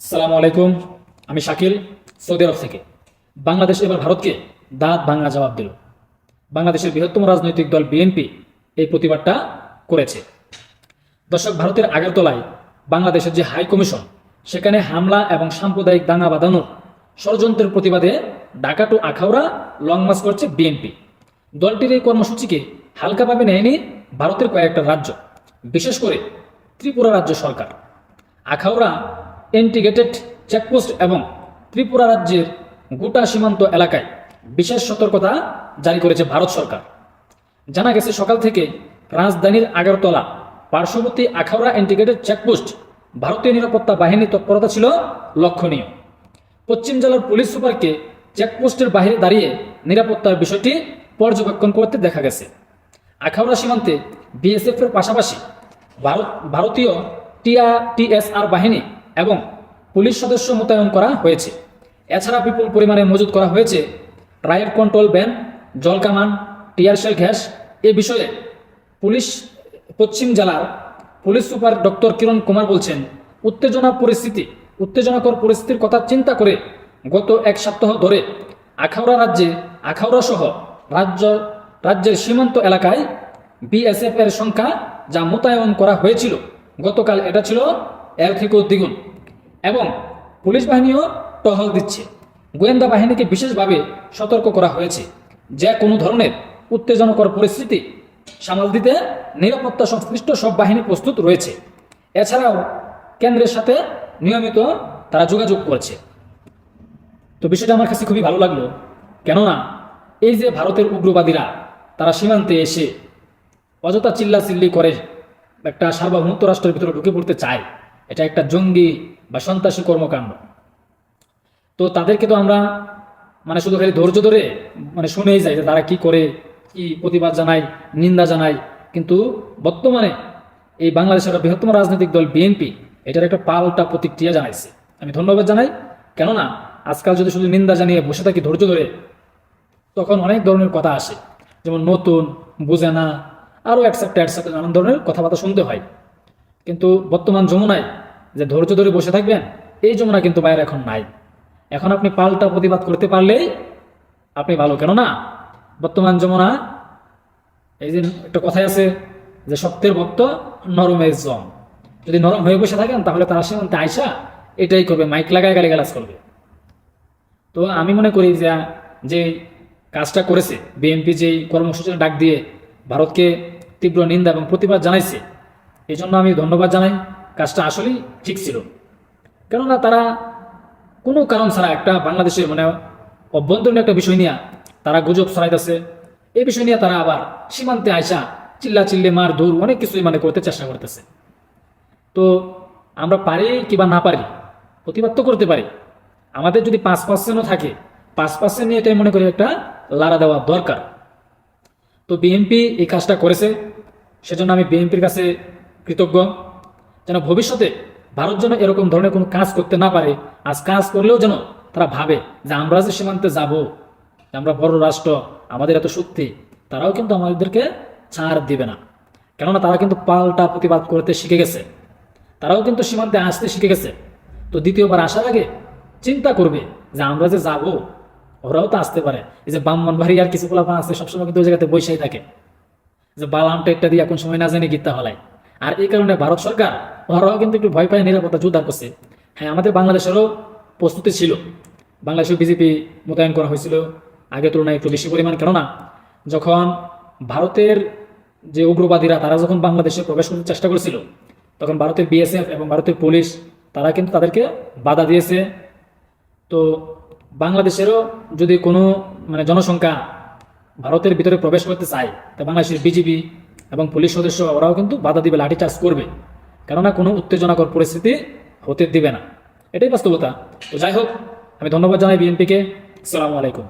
আসসালামু আলাইকুম। আমি শাকিল, সৌদি আরব থেকে। বাংলাদেশ এবার ভারতকে দাঁত ভাঙা জবাব দিল। বাংলাদেশের বৃহত্তম রাজনৈতিক দল বিএনপি এই প্রতিবাদটা করেছে। দর্শক, ভারতের আগরতলায় বাংলাদেশের যে হাই কমিশন, সেখানে হামলা এবং সাম্প্রদায়িক দাঙ্গা বাঁধানোর ষড়যন্ত্রের প্রতিবাদে Dhaka to Akhaura long march করছে বিএনপি। দলটির এই কর্মসূচিকে হালকাভাবে নেয়নি ভারতের কয়েকটা রাজ্য, বিশেষ করে ত্রিপুরা রাজ্য সরকার। আখাউড়া ইন্টিগ্রেটেড চেকপোস্ট এবং ত্রিপুরা রাজ্যের গোটা সীমান্ত এলাকায় বিশেষ সতর্কতা জারি করেছে ভারত সরকার। জানা গেছে, সকাল থেকে রাজধানীর আগরতলা পার্শ্ববর্তী আখাউড়া ইন্টিগ্রেটেড চেকপোস্ট ভারতীয় নিরাপত্তা বাহিনীর তৎপরতা ছিল লক্ষণীয়। পশ্চিম জেলার পুলিশ সুপারকে চেকপোস্টের বাইরে দাঁড়িয়ে নিরাপত্তার বিষয়টি পর্যবেক্ষণ করতে দেখা গেছে। আখাউড়া সীমান্তে বিএসএফ এর পাশাপাশি ভারতীয় টিএসআর বাহিনী এবং পুলিশ সদস্য মোতায়েন করা হয়েছে। এছাড়া বিপুল পরিমাণে মজুত করা হয়েছে রাইট কন্ট্রোল ভ্যান, জল কামান, টিয়ারশেল গ্যাস। এ বিষয়ে পশ্চিম জেলার পুলিশ সুপার ডক্টর কিরণ কুমার বলছেন, উত্তেজনাকর পরিস্থিতির কথা চিন্তা করে গত এক সপ্তাহ ধরে আখাউড়া সহ রাজ্যের সীমান্ত এলাকায় বিএসএফ এর সংখ্যা যা মোতায়েন করা হয়েছিল গতকাল, এটা ছিল এর থেকেও দ্বিগুণ। এবং পুলিশ বাহিনীও টহল দিচ্ছে। গোয়েন্দা বাহিনীকে বিশেষভাবে সতর্ক করা হয়েছে যে কোনো ধরনের উত্তেজনাকর পরিস্থিতি সামাল দিতে নিরাপত্তা সংশ্লিষ্ট সব বাহিনী প্রস্তুত রয়েছে। এছাড়াও কেন্দ্রের সাথে নিয়মিত তারা যোগাযোগ করছে। তো বিষয়টা আমার কাছে খুবই ভালো লাগলো, কেননা এই যে ভারতের উগ্রবাদীরা তারা সীমান্তে এসে অযথা চিল্লাচিল্লি করে একটা সার্বভৌমত্ব রাষ্ট্রের ভিতরে ঢুকে পড়তে চায়, এটা একটা জঙ্গি বা সন্ত্রাসী কর্মকাণ্ড। তো তাদেরকে তো আমরা শুধু খালি ধৈর্য ধরে শুনেই যাই যে তারা কি করে, কি প্রতিবাদ জানায়, নিন্দা জানায়। কিন্তু বর্তমানে এই বাংলাদেশের বৃহত্তম রাজনৈতিক দল বিএনপি এটার একটা পাল্টা প্রতিক্রিয়া জানাইছে। আমি ধন্যবাদ জানাই, কেননা আজকাল যদি শুধু নিন্দা জানিয়ে বসে থাকি ধৈর্য ধরে, তখন অনেক ধরনের কথা আসে, যেমন নতুন, বুঝে না, আরও একসাথে নানান ধরনের কথাবার্তা শুনতে হয়। কিন্তু বর্তমান যমুনায় যে ধৈর্য ধরে বসে থাকবেন, এই যমুনা কিন্তু বাইরে এখন নাই। এখন আপনি পাল্টা প্রতিবাদ করতে পারলেই আপনি ভালো, কেননা বর্তমান যমুনা, এই যে একটা কথাই আছে যে শক্তের ভক্ত নরমের জম। যদি নরম হয়ে বসে থাকেন তাহলে তারা সীমান্তে আইসা এটাই করবে, মাইক লাগায় গালিগালাজ করবে। তো আমি মনে করি যে কাজটা করেছে বিএনপি, যেই কর্মসূচির ডাক দিয়ে ভারতকে তীব্র নিন্দা এবং প্রতিবাদ জানাইছে, এই জন্য আমি ধন্যবাদ জানাই। কাজটা আসলেই ঠিক ছিল, কেননা তারা কোনো কারণ ছাড়া একটা বাংলাদেশের অভ্যন্তরীণ একটা বিষয় নিয়ে তারা গুজব ছড়াইতেছে। এই বিষয় নিয়ে তারা আবার সীমান্তে আইসা চিল্লি মার দূর অনেক কিছুই করতে চেষ্টা করতেছে। তো আমরা পারি কিবা না পারি, প্রতিবাদ তো করতে পারি। আমাদের যদি 5% থাকে, 5% নিয়ে এটাই মনে করি একটা লাড়া দেওয়া দরকার। তো বিএনপি এই কাজটা করেছে, সেজন্য আমি বিএনপির কাছে কৃতজ্ঞ, যেন ভবিষ্যতে ভারত যেন এরকম ধরনের কোনো কাজ করতে না পারে। আজ কাজ করলেও যেন তারা ভাবে যে আমরা যে সীমান্তে যাব, আমরা বড় রাষ্ট্র, আমাদের এত শক্তি, তারাও কিন্তু আমাদেরকে ছাড় দিবে না। কেননা তারা কিন্তু পাল্টা প্রতিবাদ করতে শিখে গেছে, তারাও কিন্তু সীমান্তে আসতে শিখে গেছে। তো দ্বিতীয়বার আসার আগে চিন্তা করবে যে আমরা যে যাব, ওরাও তো আসতে পারে। এই যে ব্রাহ্মণবাড়িয়ার কিছু পোলাপান আছে, সবসময় কিন্তু ওই জায়গাতে বৈশাই থাকে, যে বালামটা একটা দিয়ে কোন সময় না জানি গীতা হলায়। আর এই কারণে ভারত সরকার ওরাও কিন্তু একটু ভয় পায়, নিরাপত্তা জোরদার করছে। হ্যাঁ, আমাদের বাংলাদেশেরও প্রস্তুতি ছিল, বাংলাদেশের বিজেপি মোতায়েন করা হয়েছিল আগের তুলনায় একটু বেশি পরিমাণ। কেননা যখন ভারতের যে উগ্রবাদীরা তারা যখন বাংলাদেশে প্রবেশ করতে চেষ্টা করেছিল, তখন ভারতের বিএসএফ এবং ভারতের পুলিশ তারা কিন্তু তাদেরকে বাধা দিয়েছে। তো বাংলাদেশেরও যদি কোনো জনসংখ্যা ভারতের ভিতরে প্রবেশ করতে চায়, তা বাংলাদেশের বিজিবি এবং পুলিশ সদস্য ওরাও কিন্তু বাধা দিবে, লাঠিচার্জ করবে, কেননা কোনো উত্তেজনাকর পরিস্থিতি হতে দিবে না। এটাই বাস্তবতা। তো যাই হোক, আমি ধন্যবাদ জানাই বিএনপিকে। আসসালামু আলাইকুম।